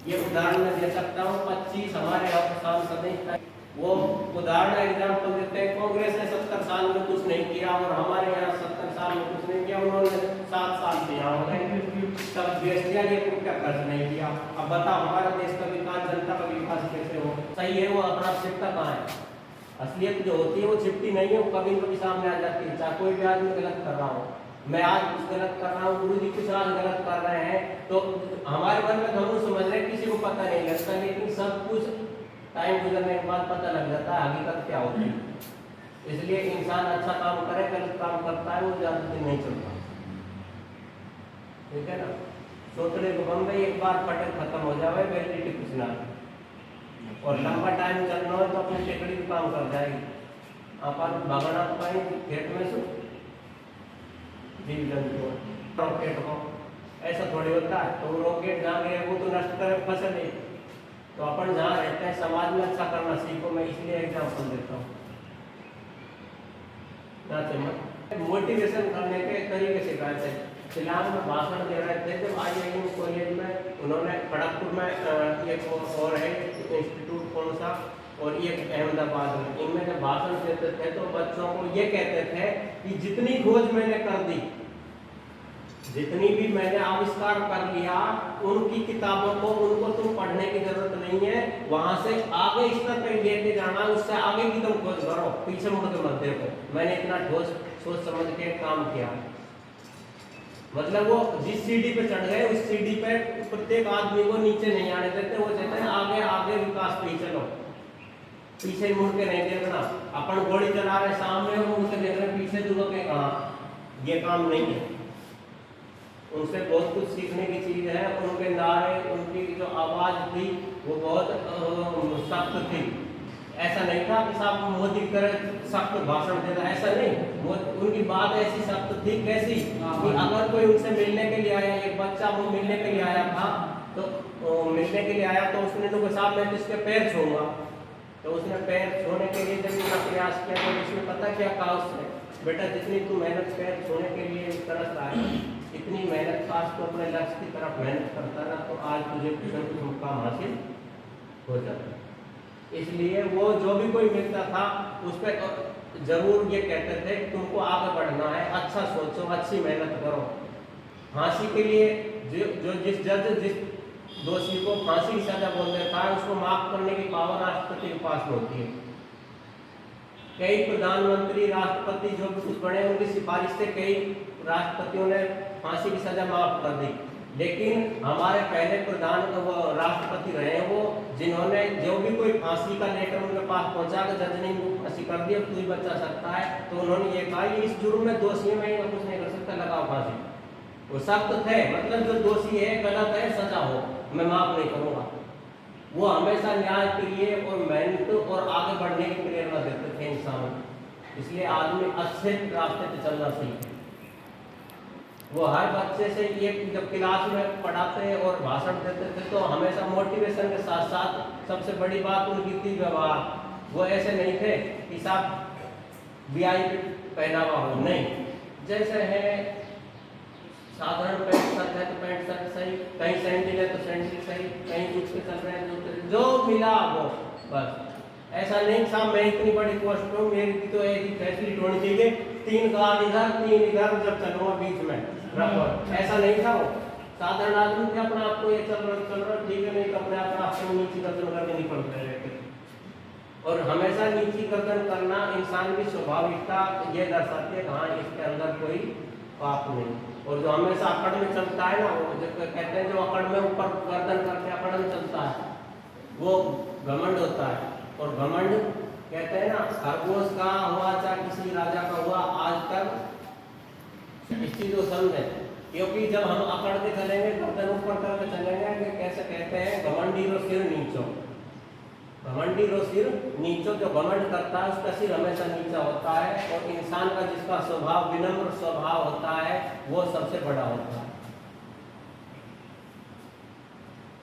ये उदाहरण मैं दे सकता हूँ। 25 हमारे यहाँ सांसद हैं, वो उदाहरण एग्जाम्पल देते हैं, कांग्रेस ने 70 साल में कुछ नहीं किया और हमारे यहाँ 70 साल में कुछ नहीं किया, उन्होंने 7 साल से यहाँ हो गए, तब देश दिया, ये क्या खर्च नहीं किया। अब बताओ हमारा देश का विकास, जनता का विकास कैसे हो? सही है, वो अपना छिपता कहाँ है? असलियत जो होती है वो छिपती नहीं है, वो कभी कभी सामने आ जाती है। चाहे कोई भी आदमी गलत कर रहा हो, मैं आज कुछ गलत कर रहा हूँ, गुरु जी कुछ आज गलत कर रहे हैं, तो हमारे मन में हम समझ रहे हैं, किसी को पता नहीं लगता, लेकिन सब कुछ टाइम गुजरने के बाद पता लग जाता है हकीकत क्या होती है। इसलिए इंसान अच्छा काम करे, गलत काम करता है वो ज्यादा दिन नहीं चलता, ठीक है ना। सोचने को बन गई, एक बार पटेल खत्म हो जाए, वैलिडिटी कुछ ना, और लंबा टाइम चलना हो तो अपनी टेकड़ी भी काम कर जाएगी। अपन भगना पाए खेत में से जीव जंतु रॉकेट हो, ऐसा थोड़ी होता है। तो रॉकेट जहाँ गए वो तो नष्ट करे फसल है, तो अपन जहाँ रहते हैं समाज में अच्छा करना सीखो। मैं इसलिए एग्जाम्पल देता हूँ। मोटिवेशन करने के तरीके सिखाए थे। फिलहाल में भाषण दे रहे थे जब IIM कॉलेज में, उन्होंने खड़गपुर में एक और है इंस्टीट्यूट कौन सा, और एक अहमदाबाद में, इनमें जब भाषण देते थे तो बच्चों को ये कहते थे कि जितनी खोज मैंने कर दी, जितनी भी मैंने आविष्कार कर लिया, उनकी किताबों को उनको तुम पढ़ने की जरूरत नहीं है, वहां से आगे स्तर पे लेके जाना, उससे आगे की तुम खोज करो, पीछे मुड़ के मत देखो। मैंने इतना ठोस सोच समझ के काम किया। मतलब वो जिस सीढ़ी पे चढ़ गए उस सीढ़ी पे प्रत्येक आदमी को नीचे नहीं आने देते, वो कहते हैं आगे आगे विकास पे चलो, पीछे मुड़ के नहीं देखना। अपन घोड़ी चला रहे सामने और मुड़ के देख रहे पीछे, दुआ के कहा ये काम नहीं है। उनसे बहुत कुछ सीखने की चीज है। उनके नारे, उनकी जो आवाज थी वो बहुत सख्त थी। ऐसा नहीं था कि साहब मोदी की तरह सख्त भाषण देता, ऐसा नहीं। उनकी बात ऐसी सख्त थी, कैसी कि अगर कोई उनसे मिलने के लिए आया, एक बच्चा वो मिलने के लिए आया था, तो मिलने के लिए आया तो उसने तो साहब मैं इसके पैर छूंगा, तो उसने पैर छूने के लिए जब इसका प्रयास किया तो उसने पता क्या कहा उसने, बेटा जितनी तू मेहनत पैर छूने के लिए तरस रहा है, इतनी मेहनत काश तो अपने लक्ष्य की तरफ मेहनत करता ना, तो आज तुझे कुछ न कुछ मुकाम हासिल हो जाता। इसलिए वो जो भी कोई मिलता था उस पर जरूर ये कहते थे तुमको आगे बढ़ना है, अच्छा सोचो, अच्छी मेहनत करो। फांसी के लिए जो जिस जज जिस दोषी को फांसी की सजा बोल देता है, उसको माफ करने की पावर राष्ट्रपति के पास होती है। कई प्रधानमंत्री, राष्ट्रपति जो भी कुछ बने, उनकी सिफारिश से कई राष्ट्रपतियों ने फांसी की सजा माफ कर दी, लेकिन हमारे पहले राष्ट्रपति रहे वो, जिन्होंने जो भी कोई फांसी का लेटर उनके पास पहुंचा कर जज ने फांसी कर दी, अब तू ही बचा सकता है, तो उन्होंने ये कहा कि इस जुर्म में दोषी है, मैं कुछ नहीं कर सकता, लगाओ फांसी। वो सख्त थे, मतलब जो दोषी है, गलत है, सजा हो, मैं माफ नहीं करूंगा। वो हमेशा न्याय के लिए और मेहनत और आगे बढ़ने की प्रेरणा देते थे इंसान। इसलिए आदमी अच्छे रास्ते पे चलना सीखे। वो हर बच्चे से एक जब क्लास में पढ़ाते और भाषण देते थे तो हमेशा मोटिवेशन के साथ साथ सबसे बड़ी बात उनकी थी व्यवहार। वो ऐसे नहीं थे कि साहब VIP पहनावा हो, नहीं, जैसे है साधारण पैंट शर्ट है तो पैंट शर्ट सही, कहीं सैंडल है तो सैंडल सही, कहीं कुछ के चल रहे हैं जो मिला वो बस। ऐसा नहीं साहब मैं इतनी बड़ी पोस्ट हूँ, मेरी भी तो एक फैसिलिटी होनी चाहिए, 3 गार्ड इधर 3 इधर, जब चलूंगा बीच में रखो, ऐसा नहीं था। वो साधारण आदमी थे, अपना आपको ये चल रहा ठीक है, नहीं तो अपने आपको नीची गर्दन करके निकल रहे। और हमेशा नीची गर्दन करना इंसान की स्वाभाविकता ये दर्शाती है, हाँ इसके अंदर कोई पाप नहीं। और जो हमेशा अकड़ में चलता है ना, वो जो कहते हैं जो अकड़ में ऊपर गर्दन करके अकड़ में चलता है, वो घमंड होता है। और घमंड कहते हैं ना, खरगोश का हुआ चाहे किसी राजा का हुआ, आज तक इस चीज को समझे, क्योंकि जब हम अकड़ के चलेंगे, गर्दन ऊपर करके चलेंगे, कैसे कहते हैं घमंडी रो सिर नीचो, घमंडी रो सिर नीचो। जो घमंड करता है उसका सिर हमेशा नीचा होता है, और इंसान का जिसका स्वभाव विनम्र स्वभाव होता है वो सबसे बड़ा होता है।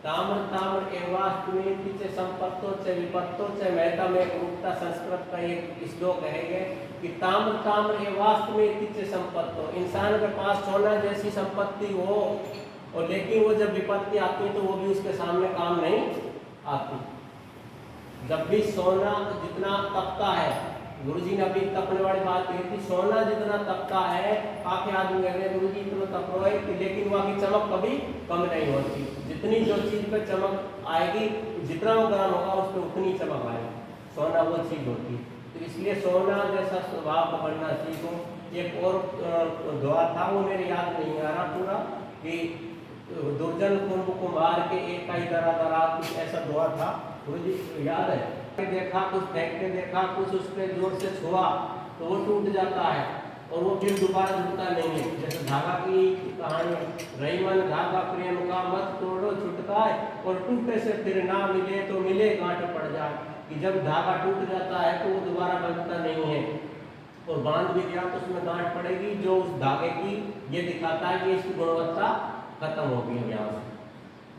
ताम्र ताम्र एवास्तुमेति च संपत्तो च विपत्तो च, मेहता में एक मुक्ता संस्कृत का एक श्लोक है ये कि ताम्र ताम्र एवास्तुमेति च संपत्तो, इंसान के पास सोना जैसी संपत्ति हो और लेकिन वो जब विपत्ति आती है तो वो भी उसके सामने काम नहीं आती। जब भी सोना जितना तपता है, गुरुजी ने अभी तपने वाली बात कही थी, सोना जितना तपता है, काफी आदमी कह रहे हैं गुरुजी इतना तप रहा है, लेकिन वहाँ की चमक कभी कम नहीं होती। जितनी जो चीज पे चमक आएगी, जितना वो गर्म होगा उस पर उतनी चमक आएगी। सोना वो चीज होती है। तो इसलिए सोना जैसा स्वभाव पकड़ना सीखो। एक और दुआ था, वो मेरे याद नहीं आ रहा पूरा, कि दुर्जन कुंभ कुमार के एक ही दरा दरा, कुछ ऐसा दुआ था, मुझे याद है। देखा कुछ फेंक के देखा, कुछ उस पर जोर से छुआ तो वो टूट जाता है और वो फिर दोबारा जुड़ता नहीं है। जैसे धागा की कहानी, रही मन धागा प्रेम का मत तोड़ो छुटका है, और टूटे से फिर ना मिले तो मिले गांठ पड़ जाए। कि जब धागा टूट जाता है तो वो दोबारा बनता नहीं है, और बांध भी दिया तो उसमें गांठ पड़ेगी, जो उस धागे की ये दिखाता है कि इसकी गुणवत्ता खत्म हो गई यहाँ से।